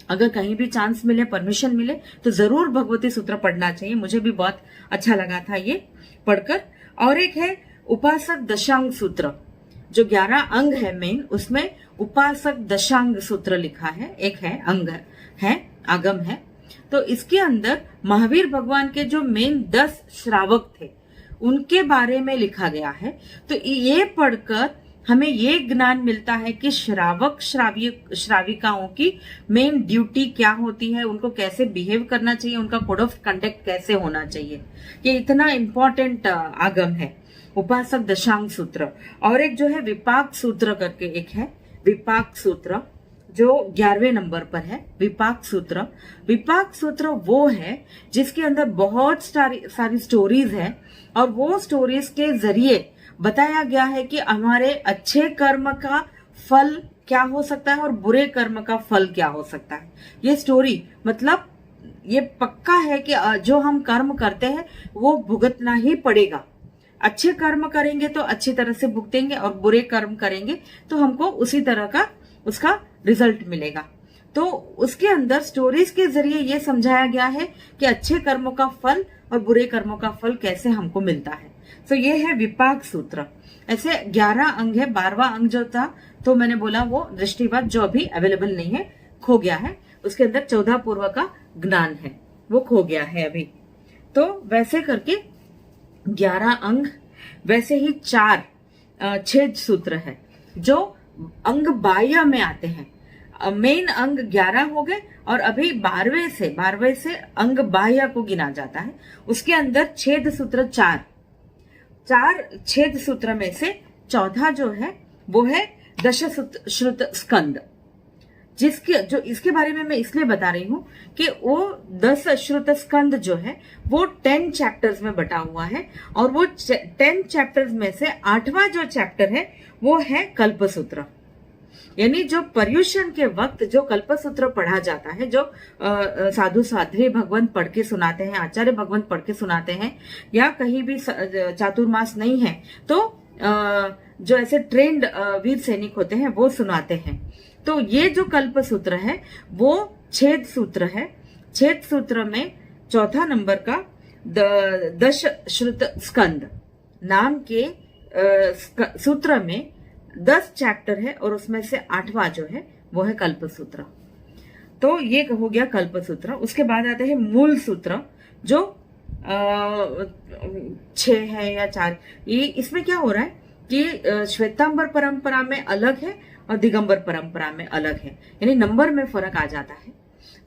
अगर कहीं भी चांस मिले, परमिशन मिले तो जरूर भगवती सूत्र पढ़ना चाहिए। मुझे भी बहुत अच्छा लगा था ये पढ़कर। और एक है उपासक दशांग सूत्र, जो 11 अंग है मेन, उसमें उपासक दशांग सूत्र लिखा है। एक है अंग है, आगम है। तो इसके अंदर महावीर भगवान के जो मेन 10 श्रावक थे उनके बारे में लिखा गया है। तो ये पढ़कर हमें ये ज्ञान मिलता है कि श्रावक श्राविकाओं की मेन ड्यूटी क्या होती है, उनको कैसे बिहेव करना चाहिए, उनका कोड ऑफ कंडक्ट कैसे होना चाहिए। ये इतना इंपॉर्टेंट आगम है उपासक दशांग सूत्र। और एक जो है विपाक सूत्र करके एक है, विपाक सूत्र जो 11वें नंबर पर है। विपाक सूत्र वो है जिसके अंदर बहुत सारी स्टोरीज है और वो स्टोरीज के जरिए बताया गया है कि हमारे अच्छे कर्म का फल क्या हो सकता है और बुरे कर्म का फल क्या हो सकता है। ये स्टोरी मतलब ये पक्का है कि जो हम कर्म करते हैं वो भुगतना ही पड़ेगा। अच्छे कर्म करेंगे तो अच्छी तरह से भुगतेंगे और बुरे कर्म करेंगे तो हमको उसी तरह का उसका रिजल्ट मिलेगा। तो उसके अंदर स्टोरीज के जरिए ये समझाया गया है कि अच्छे कर्मों का फल और बुरे कर्मों का फल कैसे हमको मिलता है। तो ये है विपाक सूत्र। ऐसे 11 अंग है। 12वां अंग जो था तो मैंने बोला वो दृष्टिवाद जो अभी अवेलेबल नहीं है, खो गया है। उसके अंदर 14 पूर्व का ज्ञान है, वो खो गया है अभी। तो वैसे करके 11 अंग, वैसे ही 4 छेद सूत्र है जो अंग बाह्य में आते हैं। मेन अंग 11 हो गए और अभी 12वें से अंग बाह्य को गिना जाता है। उसके अंदर छेद सूत्र 4 छेद सूत्र में से चौथा जो है वो है दश श्रुत स्कंद, जो इसके बारे में मैं इसलिए बता रही हूं कि वो 10 श्रुत स्कंद जो है वो 10 चैप्टर्स में बटा हुआ है और वो 10 चैप्टर्स में से 8वां जो चैप्टर है वो है कल्पसूत्र। यानी जो पर्युषण के वक्त जो कल्पसूत्र पढ़ा जाता है, जो साधु साध्वी भगवंत पढ़ के सुनाते हैं, आचार्य भगवंत पढ़ के सुनाते हैं, या कहीं भी चातुर्मास नहीं है तो जो ऐसे ट्रेंड वीर सैनिक होते हैं वो सुनाते हैं। तो ये जो कल्पसूत्र है वो छेद सूत्र है। छेद सूत्र में चौथा नंबर का दश श्रुत स्कंद नाम के सूत्र में 10 चैप्टर है और उसमें से 8वां जो है वो है कल्पसूत्र। तो ये हो गया कल्पसूत्र। उसके बाद आते हैं मूल सूत्र जो 6 है या 4। ये इसमें क्या हो रहा है कि श्वेतांबर परंपरा में अलग है और दिगंबर परंपरा में अलग है, यानी नंबर में फर्क आ जाता है।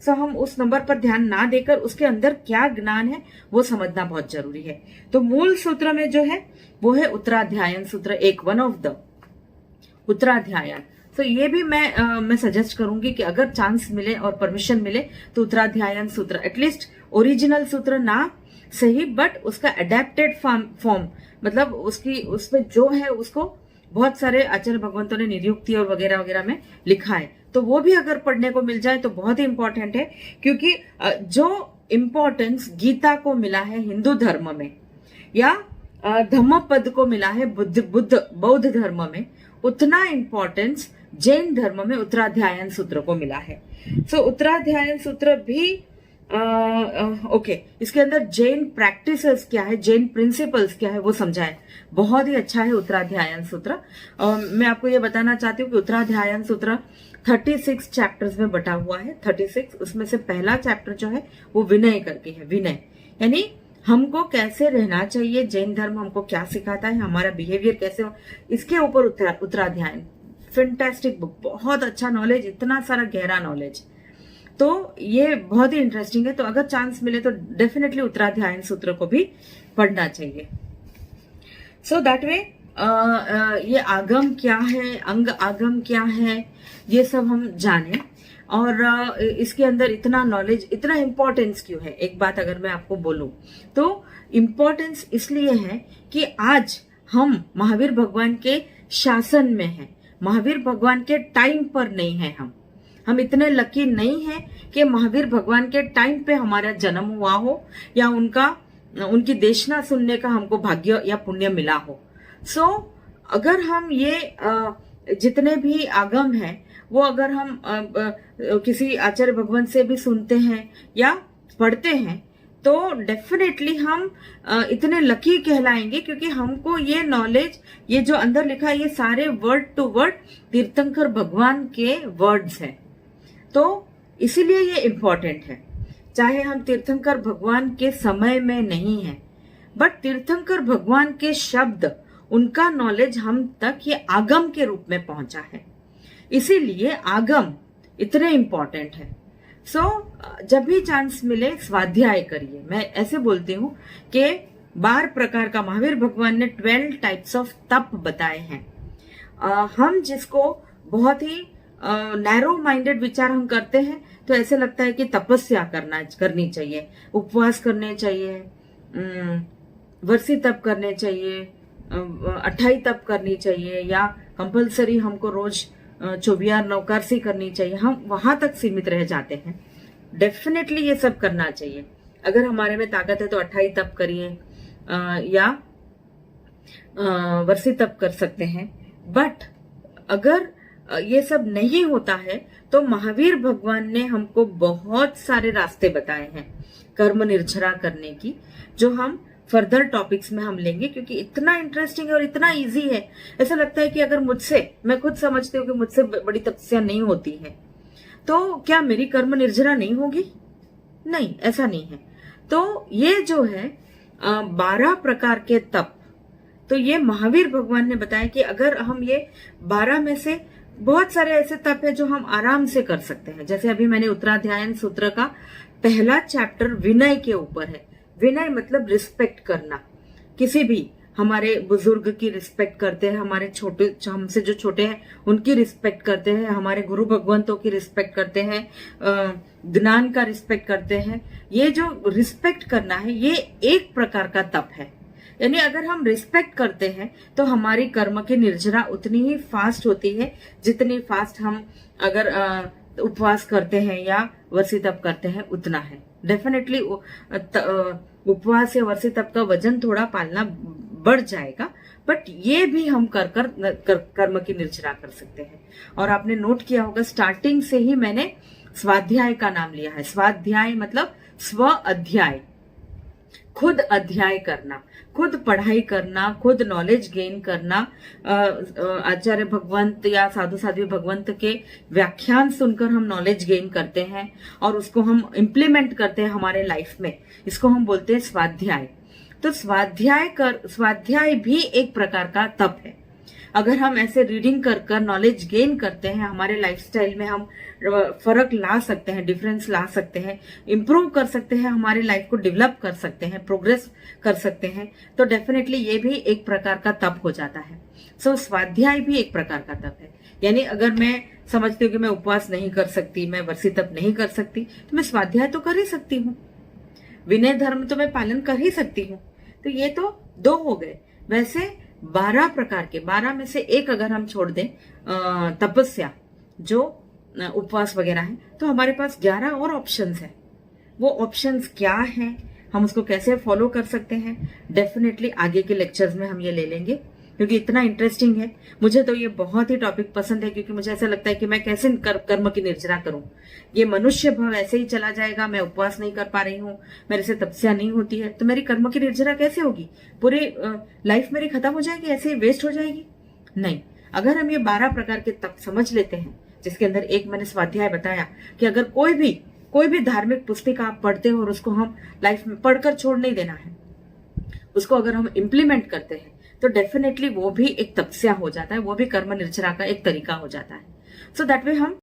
सो हम उस नंबर पर ध्यान ना देकर उसके अंदर क्या ज्ञान है वो समझना बहुत जरूरी है। तो मूल सूत्र में जो है वो है उत्तराध्यायन सूत्र, एक वन ऑफ द उत्तराध्यायन। तो ये भी मैं सजेस्ट करूंगी कि अगर चांस मिले और परमिशन मिले तो उत्तराध्यायन सूत्र, एटलीस्ट ओरिजिनल सूत्र ना सही बट उसका अडेप्टेड फॉर्म, मतलब उसमें जो है उसको बहुत सारे आचार्य भगवंतों ने निरुक्ति और वगैरह वगैरह में लिखा है, तो वो भी अगर पढ़ने को मिल जाए तो बहुत ही इंपॉर्टेंट है। क्योंकि जो इम्पोर्टेंस गीता को मिला है हिंदू धर्म में या धम्मपद को मिला है बौद्ध धर्म में, उतना इम्पोर्टेंस जैन धर्म में उत्तराध्यायन सूत्र को मिला है। सो उत्तराध्यायन सूत्र भी ओके, इसके अंदर जैन प्रैक्टिसेस क्या है, जैन प्रिंसिपल्स क्या है वो समझाए, बहुत ही अच्छा है उत्तराध्यायन सूत्र। मैं आपको ये बताना चाहती हूँ कि उत्तराध्यायन सूत्र 36 चैप्टर्स में बटा हुआ है। 36, उसमें से पहला चैप्टर जो है वो विनय करके है। विनय यानी हमको कैसे रहना चाहिए, जैन धर्म हमको क्या सिखाता है, हमारा बिहेवियर कैसे हो, इसके ऊपर उत्तराध्यायन। फैंटास्टिक बुक, बहुत अच्छा नॉलेज, इतना सारा गहरा नॉलेज, तो ये बहुत ही इंटरेस्टिंग है। तो अगर चांस मिले तो डेफिनेटली उत्तराध्यायन सूत्र को भी पढ़ना चाहिए। सो दैट वे ये आगम क्या है, अंग आगम क्या है, ये सब हम जाने। और इसके अंदर इतना नॉलेज, इतना इम्पोर्टेंस क्यों है, एक बात अगर मैं आपको बोलूं तो इम्पोर्टेंस इसलिए है कि आज हम महावीर भगवान के शासन में हैं, महावीर भगवान के टाइम पर नहीं है। हम इतने लकी नहीं हैं कि महावीर भगवान के टाइम पे हमारा जन्म हुआ हो या उनकी देशना सुनने का हमको भाग्य या पुण्य मिला हो। सो अगर हम ये जितने भी आगम हैं वो अगर हम किसी आचार्य भगवान से भी सुनते हैं या पढ़ते हैं तो डेफिनेटली हम इतने लकी कहलाएंगे, क्योंकि हमको ये नॉलेज, ये जो अंदर लिखा है, ये सारे वर्ड टू वर्ड तीर्थंकर भगवान के वर्ड्स हैं। तो इसीलिए ये इम्पोर्टेंट है। चाहे हम तीर्थंकर भगवान के समय में नहीं हैं बट तीर्थंकर भगवान के शब्द, उनका नॉलेज हम तक ये आगम के रूप में पहुंचा है, इसीलिए आगम इतने इंपॉर्टेंट है। जब भी चांस मिले स्वाध्याय करिए। मैं ऐसे बोलती हूँ कि 12 प्रकार का, महावीर भगवान ने 12 टाइप्स ऑफ तप बताए हैं। हम जिसको बहुत ही नैरो माइंडेड विचार हम करते हैं, तो ऐसे लगता है कि तपस्या करनी चाहिए, उपवास करने चाहिए, वर्षी तप करने चाहिए, 28 तप करनी चाहिए, या कंपलसरी हमको रोज 24 नौकरसी करनी चाहिए। हम वहां तक सीमित रह जाते हैं। डेफिनेटली ये सब करना चाहिए। अगर हमारे में ताकत है तो 28 तप करिए, या वर्षी तप कर सकते हैं। बट अगर ये सब नहीं होता है तो महावीर भगवान ने हमको बहुत सारे रास्ते बताए हैं कर्म निर्जरा करने की, जो हम फर्दर टॉपिक्स में हम लेंगे, क्योंकि इतना इंटरेस्टिंग है और इतना इजी है। ऐसा लगता है कि अगर मैं खुद समझती हूँ कि मुझसे बड़ी तपस्या नहीं होती है, तो क्या मेरी कर्म निर्जरा नहीं होगी? नहीं, ऐसा नहीं है। तो ये जो है 12 प्रकार के तप, तो ये महावीर भगवान ने बताया कि अगर हम ये 12 में से बहुत सारे ऐसे तप है जो हम आराम से कर सकते हैं। जैसे अभी मैंने उत्तराध्यायन सूत्र का पहला चैप्टर विनय के ऊपर है। विनय मतलब रिस्पेक्ट करना। किसी भी हमारे बुजुर्ग की रिस्पेक्ट करते हैं, हमारे छोटे, हमसे जो छोटे हैं उनकी रिस्पेक्ट करते हैं, हमारे गुरु भगवंतों की रिस्पेक्ट करते हैं, ज्ञान का रिस्पेक्ट करते हैं। ये जो रिस्पेक्ट करना है, ये एक प्रकार का तप है। यानी अगर हम रिस्पेक्ट करते हैं तो हमारी कर्म की निर्जरा उतनी ही फास्ट होती है जितनी फास्ट हम अगर उपवास करते हैं या वर्षी तप करते हैं उतना है। डेफिनेटली उपवास या वर्षी तप का वजन थोड़ा पालना बढ़ जाएगा, बट ये भी हम कर्म की निर्जरा कर सकते हैं। और आपने नोट किया होगा स्टार्टिंग से ही मैंने स्वाध्याय का नाम लिया है। स्वाध्याय मतलब स्व अध्याय, खुद अध्याय करना, खुद पढ़ाई करना, खुद नॉलेज गेन करना। आचार्य भगवंत या साधु साध्वी भगवंत के व्याख्यान सुनकर हम नॉलेज गेन करते हैं और उसको हम इम्प्लीमेंट करते हैं हमारे लाइफ में। इसको हम बोलते हैं स्वाध्याय। तो स्वाध्याय भी एक प्रकार का तप है। अगर हम ऐसे रीडिंग कर नॉलेज गेन करते हैं, हमारे लाइफस्टाइल में हम फर्क ला सकते हैं, डिफरेंस ला सकते हैं, इंप्रूव कर सकते हैं, हमारी लाइफ को डेवलप कर सकते हैं, प्रोग्रेस कर सकते हैं, तो डेफिनेटली ये भी एक प्रकार का तप हो जाता है। स्वाध्याय भी एक प्रकार का तप है। यानी अगर मैं समझती हूँ कि मैं उपवास नहीं कर सकती, मैं वर्षी तप नहीं कर सकती, तो मैं स्वाध्याय तो कर ही सकती हूँ, विनय धर्म तो मैं पालन कर ही सकती हूँ। तो ये तो 2 हो गए। वैसे 12 प्रकार के, 12 में से एक अगर हम छोड़ दें तपस्या, जो उपवास वगैरह है, तो हमारे पास 11 और ऑप्शंस है। वो ऑप्शंस क्या हैं, हम उसको कैसे फॉलो कर सकते हैं, डेफिनेटली आगे के लेक्चर्स में हम ये ले लेंगे, क्योंकि इतना इंटरेस्टिंग है। मुझे तो ये बहुत ही टॉपिक पसंद है, क्योंकि मुझे ऐसा लगता है कि मैं कैसे कर्म की निर्जरा करूं। ये मनुष्य भाव ऐसे ही चला जाएगा, मैं उपवास नहीं कर पा रही हूँ, मेरे से तपस्या नहीं होती है, तो मेरी कर्म की निर्जरा कैसे होगी? पूरी लाइफ मेरी खत्म हो जाएगी, ऐसे ही वेस्ट हो जाएगी? नहीं। अगर हम ये 12 प्रकार के तप समझ लेते हैं, जिसके अंदर एक मैंने स्वाध्याय बताया कि अगर कोई भी धार्मिक पुस्तिका आप पढ़ते हो और उसको हम लाइफ में पढ़कर छोड़ नहीं देना है, उसको अगर हम इम्प्लीमेंट करते हैं तो डेफिनेटली वो भी एक तपस्या हो जाता है, वो भी कर्म निर्जरा का एक तरीका हो जाता है। सो दैट वे हम